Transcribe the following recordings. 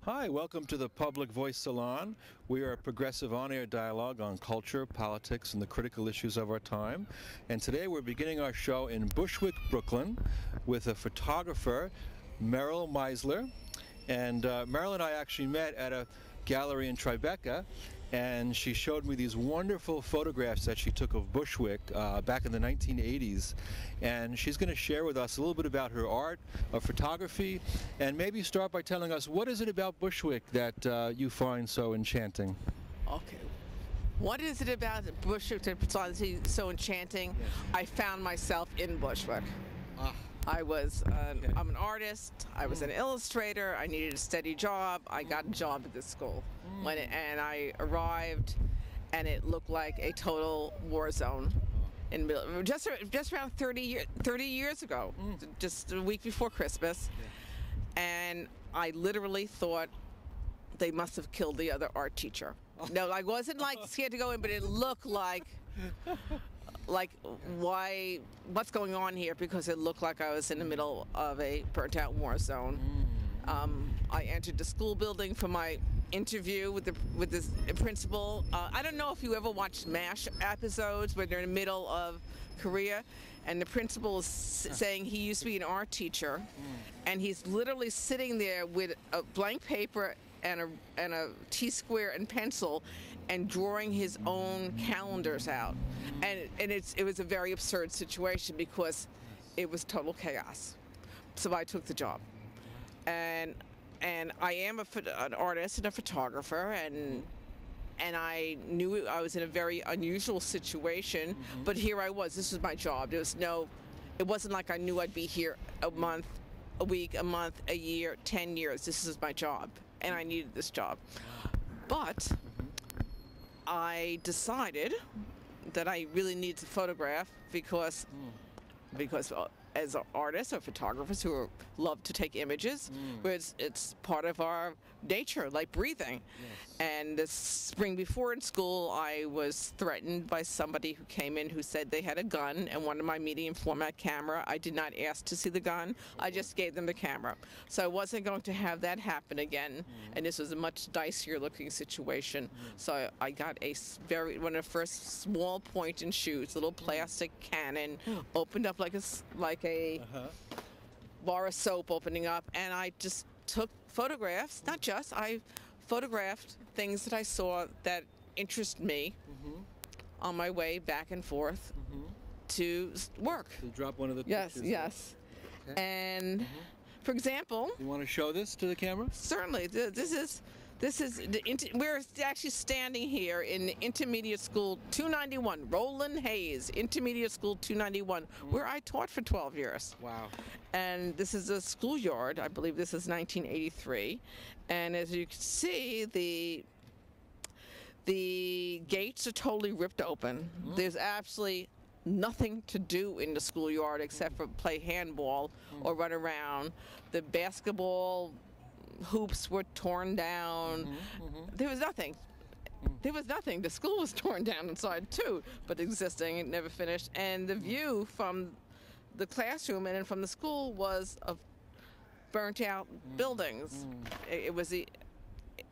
Hi, welcome to the Public Voice Salon. We are a progressive on-air dialogue on culture, politics, and the critical issues of our time. And today we're beginning our show in Bushwick, Brooklyn, with a photographer, Meryl Meisler. And Meryl and I actually met at a gallery in Tribeca, and she showed me these wonderful photographs that she took of Bushwick back in the 1980s. And she's going to share with us a little bit about her art of photography, and maybe start by telling us, what is it about Bushwick that you find so enchanting? Okay. What is it about Bushwick that so enchanting? Yes. I found myself in Bushwick. I'm an artist, I was an illustrator, I needed a steady job, I got a job at this school. And I arrived, and it looked like a total war zone. Just around 30 years ago, just a week before Christmas. And I literally thought they must have killed the other art teacher. No, I wasn't like scared to go in, but it looked like what's going on here, because it looked like I was in the middle of a burnt out war zone. I entered the school building for my interview with this principal. I don't know if you ever watched MASH episodes where they're in the middle of Korea, and the principal is saying he used to be an art teacher, and he's literally sitting there with a blank paper and a T-square and pencil, and drawing his own calendars out, and it was a very absurd situation because it was total chaos. So I took the job, and I am an artist and a photographer, and I knew I was in a very unusual situation, but here I was. This was my job. It wasn't like I knew I'd be here a month, a week, a month, a year, 10 years. This is my job, and I needed this job. But I decided that I really needed to photograph because as artists or photographers who love to take images, it's part of our nature, like breathing. Yes. And this spring before in school, I was threatened by somebody who came in who said they had a gun and wanted my medium format camera. I did not ask to see the gun. I just gave them the camera. So I wasn't going to have that happen again, and this was a much dicier looking situation. So I got one of the first small point and shoots, little plastic cannon, opened up like a bar of soap opening up, and I just took photographs. I photographed things that I saw that interest me on my way back and forth to work. So drop one of the pictures. Yes. Okay. And for example, you want to show this to the camera? Certainly. We're actually standing here in Intermediate School 291, Roland Hayes, Intermediate School 291, where I taught for 12 years. Wow. And this is a schoolyard. I believe this is 1983. And as you can see, the gates are totally ripped open. There's absolutely nothing to do in the schoolyard except for play handball or run around. The basketball hoops were torn down. There was nothing. There was nothing. The school was torn down inside too, but existing. It never finished. And the view from the classroom and from the school was of burnt out buildings. It was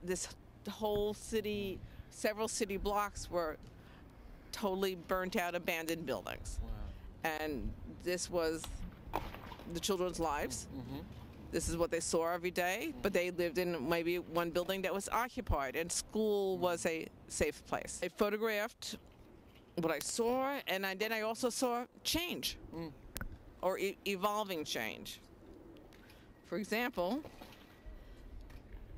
this whole city, several city blocks were totally burnt out, abandoned buildings. Wow. And this was the children's lives. This is what they saw every day, but they lived in maybe one building that was occupied, and school was a safe place. I photographed what I saw, and then I also saw change, or evolving change. For example,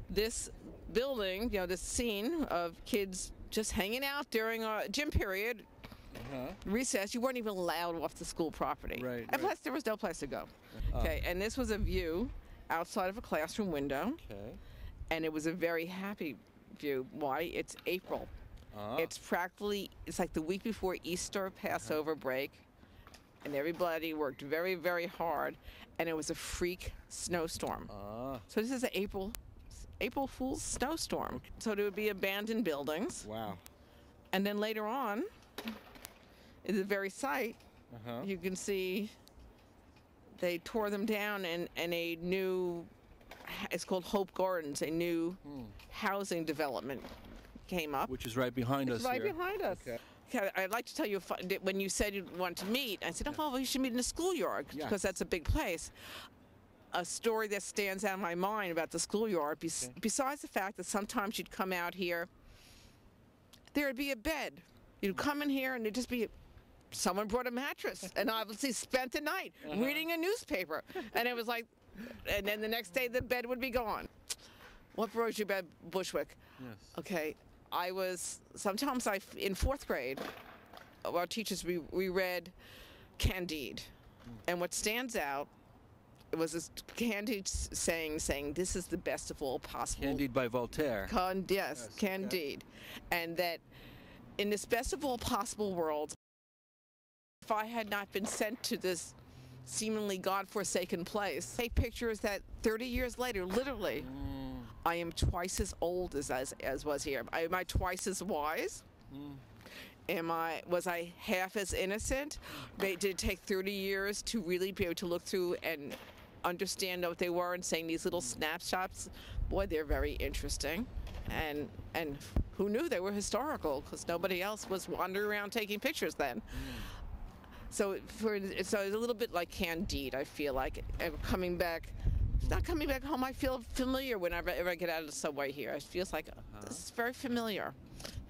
this building, this scene of kids just hanging out during a gym period, recess. You weren't even allowed off the school property. Right, and plus, there was no place to go. Okay, and this was a view outside of a classroom window. Okay. And it was a very happy view. Why? It's April. It's like the week before Easter, Passover break. and everybody worked very, very hard, and it was a freak snowstorm. So this is an April Fool's snowstorm. Okay. So there would be abandoned buildings. Wow. And then later on, in the very site, you can see they tore them down, and a new, it's called Hope Gardens, a new housing development came up. Which is right behind us right here. Behind us. Okay. I'd like to tell you, when you said you wanted to meet, I said, oh, well, we should meet in the schoolyard, because that's a big place. A story that stands out in my mind about the schoolyard, besides the fact that sometimes you'd come out here, there would be a bed. You'd come in here and there'd just be someone brought a mattress and obviously spent the night reading a newspaper. And it was like, and then the next day the bed would be gone. What brought you back, Bushwick? Yes. Okay, sometimes in fourth grade, our teachers, we read Candide. And what stands out, it was this Candide saying, this is the best of all possible. Candide by Voltaire. Yes, Candide. Okay. And that in this best of all possible world, if I had not been sent to this seemingly God-forsaken place, take pictures that 30 years later, literally, I am twice as old as was here. Am I twice as wise? Was I half as innocent? Did it take 30 years to really be able to look through and understand what they were, and saying these little snapshots? Boy, they're very interesting. And who knew they were historical, because nobody else was wandering around taking pictures then. So it's a little bit like Candide, I feel like. Coming back, not coming back home, I feel familiar whenever I get out of the subway here. It feels like this is very familiar.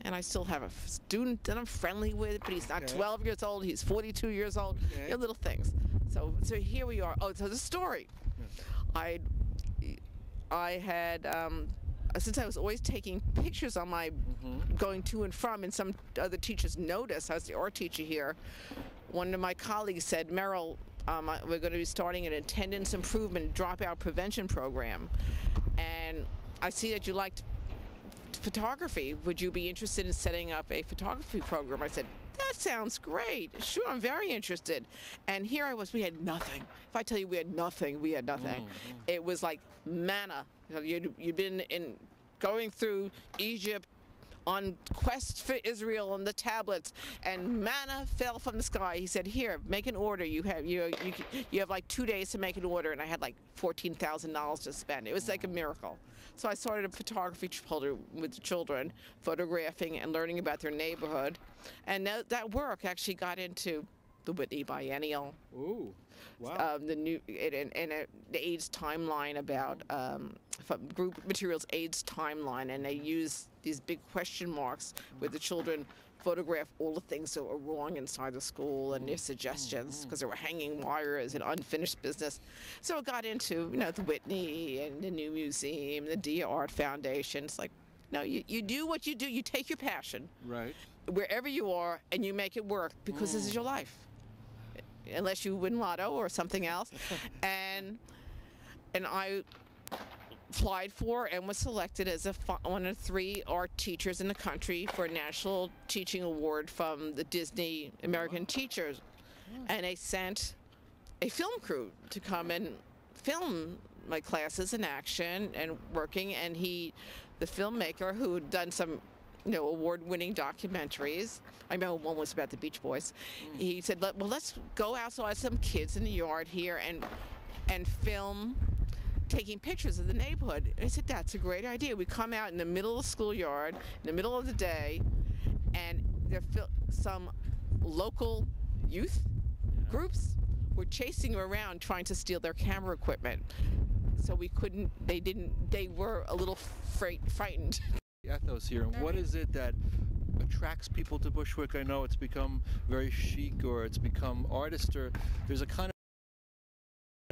And I still have a student that I'm friendly with, but he's not 12 years old, he's 42 years old. You know, little things. So here we are. Oh, so the story. I had, since I was always taking pictures on my going to and from, and some other teachers noticed, I was the art teacher here, one of my colleagues said, Meryl, we're going to be starting an attendance improvement dropout prevention program. And I see that you liked photography. Would you be interested in setting up a photography program? I said, that sounds great. Sure, I'm very interested. And here I was, we had nothing. If I tell you we had nothing, we had nothing. It was like manna. You'd been going through Egypt on quest for Israel on the tablets, and manna fell from the sky. He said, here, make an order. You have like 2 days to make an order, and I had like $14,000 to spend. It was like a miracle. So I started a photography folder with the children, photographing and learning about their neighborhood. And that work actually got into the Whitney Biennial. Ooh, wow. The AIDS timeline about group materials AIDS timeline, and they use these big question marks where the children photograph all the things that were wrong inside the school and their suggestions, because there were hanging wires and unfinished business. So it got into, the Whitney and the new museum, the Dia Art Foundation. It's like, no, you do what you do. You take your passion, right, wherever you are, and you make it work, because this is your life, unless you win lotto or something else. and I applied for and was selected as one of 3 art teachers in the country for a National Teaching Award from the Disney American Teachers. And they sent a film crew to come and film my classes in action and working. And the filmmaker who had done some award-winning documentaries, I remember one was about the Beach Boys, he said, well, let's go out, so I had some kids in the yard here and film taking pictures of the neighborhood. And I said, that's a great idea. We come out in the middle of the schoolyard, in the middle of the day, and some local youth groups were chasing around trying to steal their camera equipment. So they were a little frightened. Ethos here, and what is it that attracts people to Bushwick? I know it's become very chic, or it's become artist, or there's a kind of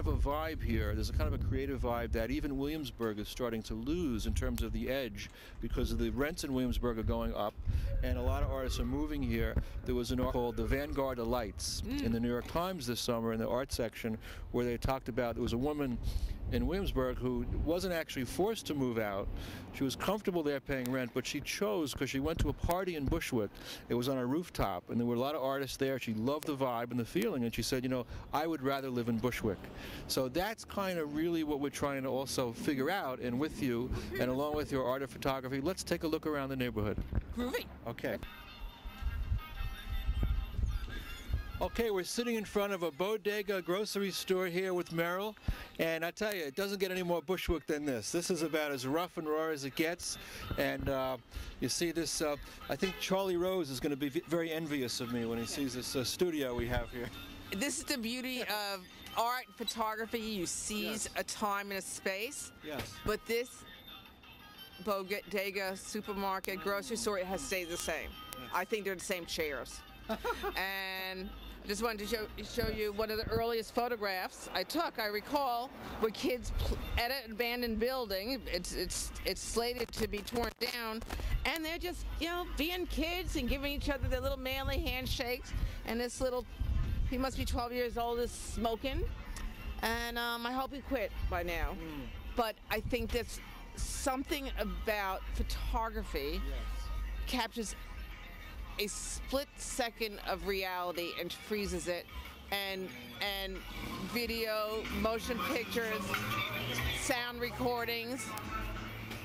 a vibe here. There's a kind of a creative vibe that even Williamsburg is starting to lose in terms of the edge, because of the rents in Williamsburg are going up, and a lot of artists are moving here. There was an article called The Vanguard of Lights in the New York Times this summer in the art section, where they talked about, there was a woman in Williamsburg who wasn't actually forced to move out. She was comfortable there paying rent, but she chose because she went to a party in Bushwick. It was on a rooftop, and there were a lot of artists there. She loved the vibe and the feeling, and she said, you know, I would rather live in Bushwick. So that's kind of really what we're trying to also figure out, and with you, and along with your art and photography, let's take a look around the neighborhood. Groovy. Okay. Okay, we're sitting in front of a bodega grocery store here with Meryl, and I tell you, it doesn't get any more Bushwick than this. This is about as rough and raw as it gets, and you see this, I think Charlie Rose is going to be very envious of me when he sees this studio we have here. This is the beauty of art and photography. You seize a time and a space, but this bodega, supermarket, grocery store, it has stayed the same. I think they're the same chairs. And I just wanted to show you one of the earliest photographs I took. I recall where kids at an abandoned building. It's slated to be torn down, and they're just, you know, being kids and giving each other their little manly handshakes. And this little, he must be 12 years old, is smoking, and I hope he quit by now. But I think that's something about photography captures a split second of reality and freezes it, and video, motion pictures, sound recordings,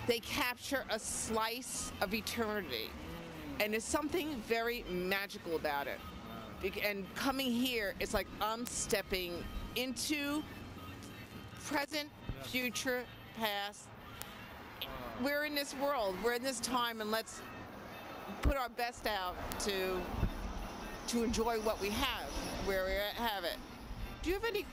they capture a slice of eternity, and there's something very magical about it. And coming here, it's like I'm stepping into present, future, past. We're in this world, we're in this time, and let's put our best out to enjoy what we have, where we have it. Do you have any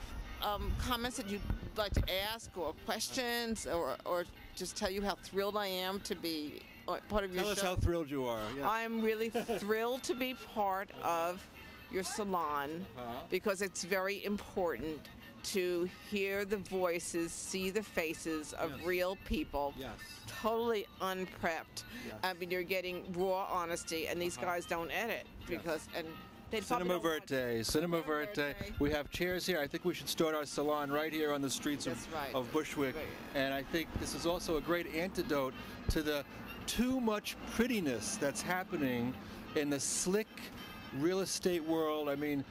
comments that you'd like to ask, or questions, or just tell you how thrilled I am to be part of your show? Tell us how thrilled you are. Yeah. I'm really thrilled to be part of your salon, because it's very important to hear the voices, see the faces of real people, totally unprepped. I mean, you're getting raw honesty, and these guys don't edit because Cinema Verte. We have chairs here. I think we should start our salon right here on the streets of Bushwick. And I think this is also a great antidote to the too much prettiness that's happening in the slick real estate world. I mean,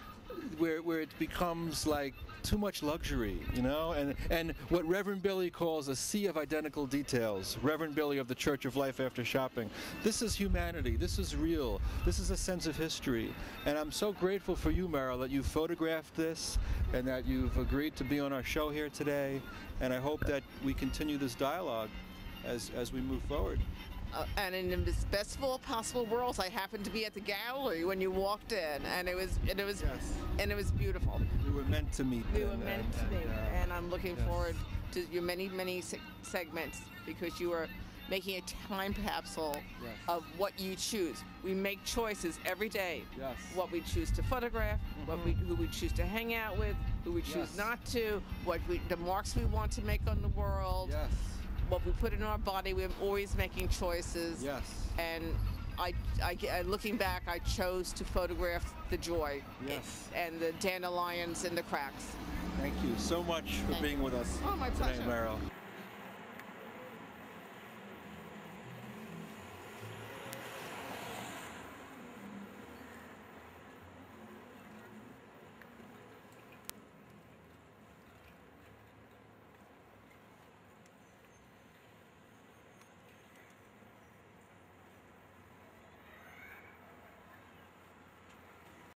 where it becomes like too much luxury, you know, and what Reverend Billy calls a sea of identical details. Reverend Billy of the Church of Life After Shopping. This is humanity. This is real. This is a sense of history. And I'm so grateful for you, Meryl, that you photographed this and that you've agreed to be on our show here today. And I hope that we continue this dialogue as we move forward. And in the best of all possible worlds, I happened to be at the gallery when you walked in, and it was beautiful. We were meant to meet. We were meant to meet, and I'm looking forward to your many segments, because you are making a time capsule of what you choose. We make choices every day. What we choose to photograph, who we choose to hang out with, who we choose not to, the marks we want to make on the world. What we put in our body, we're always making choices. And looking back, I chose to photograph the joy and the dandelions in the cracks. Thank you so much for being with us my today, pleasure. Meryl.